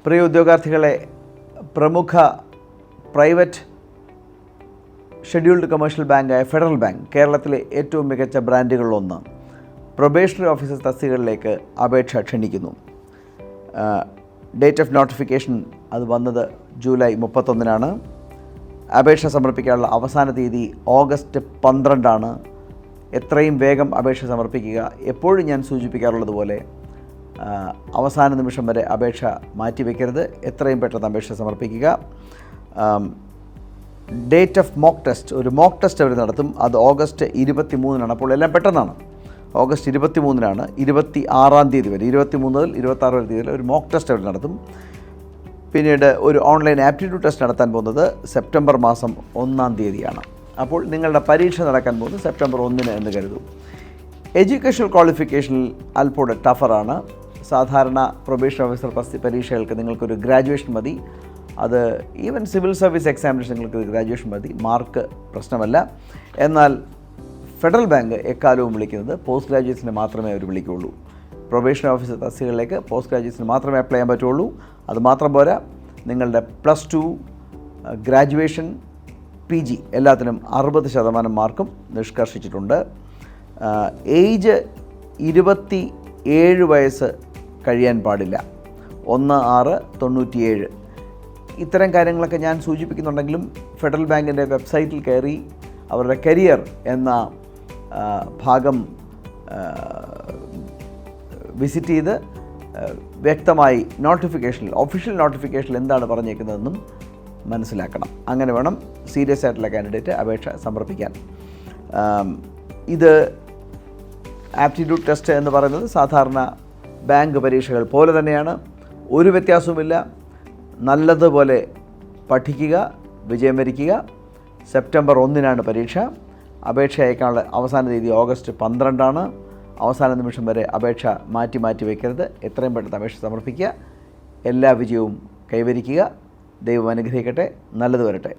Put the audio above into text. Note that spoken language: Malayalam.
പ്രിയ ഉദ്യോഗാർത്ഥികളെ, പ്രമുഖ പ്രൈവറ്റ് ഷെഡ്യൂൾഡ് കമേഴ്ഷ്യൽ ബാങ്കായ ഫെഡറൽ ബാങ്ക് കേരളത്തിലെ ഏറ്റവും മികച്ച ബ്രാൻഡുകളിലൊന്ന് പ്രൊബേഷണറി ഓഫീസർ തസ്തികകളിലേക്ക് അപേക്ഷ ക്ഷണിക്കുന്നു. ഡേറ്റ് ഓഫ് നോട്ടിഫിക്കേഷൻ അത് വന്നത് ജൂലൈ 31-നാണ്. അപേക്ഷ സമർപ്പിക്കാനുള്ള അവസാന തീയതി ഓഗസ്റ്റ് 12-ആണ്. എത്രയും വേഗം അപേക്ഷ സമർപ്പിക്കുക. എപ്പോഴും ഞാൻ സൂചിപ്പിക്കാറുള്ളത് പോലെ അവസാന നിമിഷം വരെ അപേക്ഷ മാറ്റിവെക്കരുത്. എത്രയും പെട്ടെന്ന് അപേക്ഷ സമർപ്പിക്കുക. ഡേറ്റ് ഓഫ് മോക്ക് ടെസ്റ്റ്, ഒരു മോക്ക് ടെസ്റ്റ് അവർ നടത്തും. അത് ഓഗസ്റ്റ് 23-നാണ്. അപ്പോൾ എല്ലാം പെട്ടെന്നാണ്. ഓഗസ്റ്റ് 23-നാണ്. 26-ാം തീയതി വരെ, 23 മുതൽ 26 വരെ തീയതി ഒരു മോക്ക് ടെസ്റ്റ് അവർ നടത്തും. പിന്നീട് ഒരു ഓൺലൈൻ ആപ്റ്റിറ്റ്യൂഡ് ടെസ്റ്റ് നടത്താൻ പോകുന്നത് സെപ്റ്റംബർ മാസം 1-ാം തീയതിയാണ്. അപ്പോൾ നിങ്ങളുടെ പരീക്ഷ നടക്കാൻ പോകുന്നത് സെപ്റ്റംബർ 1-ന് എന്ന് കരുതും. എഡ്യൂക്കേഷണൽ ക്വാളിഫിക്കേഷനിൽ അല്പം ടഫറാണ്. സാധാരണ പ്രൊബേഷൻ ഓഫീസർ പരീക്ഷകൾക്ക് നിങ്ങൾക്കൊരു ഗ്രാജുവേഷൻ മതി. അത് ഈവൻ സിവിൽ സർവീസ് എക്സാമിനേഷൻ നിങ്ങൾക്ക് ഗ്രാജുവേഷൻ മതി. മാർക്ക് പ്രശ്നമല്ല. എന്നാൽ ഫെഡറൽ ബാങ്ക് എക്കാലവും വിളിക്കുന്നത് പോസ്റ്റ് ഗ്രാജുവേറ്റ്സിനെ മാത്രമേ അവർ വിളിക്കുകയുള്ളൂ. പ്രൊബേഷൻ ഓഫീസർ തസ്തികകളിലേക്ക് പോസ്റ്റ് ഗ്രാജുവേറ്റ്സിന് മാത്രമേ അപ്ലൈ ചെയ്യാൻ പറ്റുള്ളൂ. അതുമാത്രം പോരാ, നിങ്ങളുടെ +2, ഗ്രാജുവേഷൻ, PG എല്ലാത്തിനും 60% മാർക്കും നിഷ്കർഷിച്ചിട്ടുണ്ട്. ഏജ് 27 വയസ്സ് കഴിയാൻ പാടില്ല. 1/6/97. ഇത്തരം കാര്യങ്ങളൊക്കെ ഞാൻ സൂചിപ്പിക്കുന്നുണ്ടെങ്കിലും ഫെഡറൽ ബാങ്കിൻ്റെ വെബ്സൈറ്റിൽ കയറി അവരുടെ കരിയർ എന്ന ഭാഗം വിസിറ്റ് ചെയ്ത് വ്യക്തമായി നോട്ടിഫിക്കേഷനിൽ, ഒഫീഷ്യൽ നോട്ടിഫിക്കേഷനിൽ എന്താണ് പറഞ്ഞേക്കുന്നതെന്നും മനസ്സിലാക്കണം. അങ്ങനെ വേണം സീരിയസ് ആയിട്ടുള്ള കാൻഡിഡേറ്റ് അപേക്ഷ സമർപ്പിക്കാൻ. ഇത് ആപ്റ്റിറ്റ്യൂഡ് ടെസ്റ്റ് എന്ന് പറയുന്നത് സാധാരണ ബാങ്ക് പരീക്ഷകൾ പോലെ തന്നെയാണ്. ഒരു വ്യത്യാസവുമില്ല. നല്ലതുപോലെ പഠിക്കുക, വിജയം വരിക്കുക. സെപ്റ്റംബർ 1-നാണ് പരീക്ഷ. അപേക്ഷ അയക്കാനുള്ള അവസാന തീയതി ഓഗസ്റ്റ് 12-ആണ്. അവസാന നിമിഷം വരെ അപേക്ഷ മാറ്റി വയ്ക്കരുത്. എത്രയും പെട്ടെന്ന് അപേക്ഷ സമർപ്പിക്കുക. എല്ലാ വിജയവും കൈവരിക്കുക. ദൈവം അനുഗ്രഹിക്കട്ടെ. നല്ലത് വരട്ടെ.